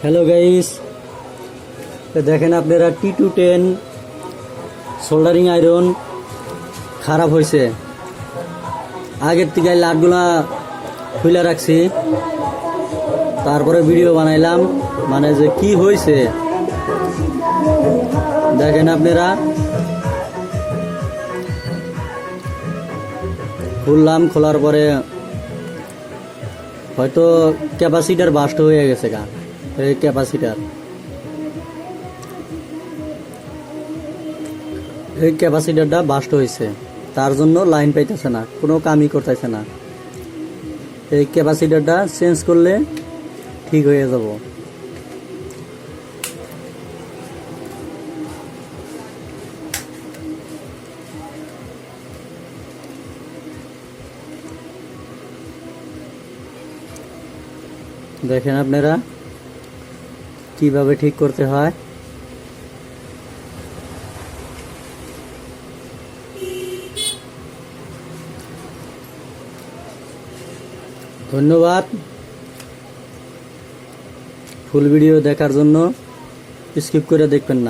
Hello guys, দেখেন আপনারা T210 soldering iron খারাপ হয়েছে। আগের থেকে লাটগুলা খুলে রাখছি, তারপরে ভিডিও বানাইলাম, মানে যে কি হয়েছে দেখেন আপনারা। খুললাম, খোলার পরে হয়তো ক্যাপাসিটার বাস্ট হয়ে গেছে। এই ক্যাপাসিটারটা বাস্ট হয়েছে, তার জন্য লাইন পাইতেছে না, কোনো কামই করতেছে না। এই ক্যাপাসিটারটা চেঞ্জ করলে ঠিক হয়ে যাব। দেখেন আপনারা কিভাবে ঠিক করতে হয়। ধন্যবাদ ফুল ভিডিও দেখার জন্য। স্কিপ করে দেখবেন না।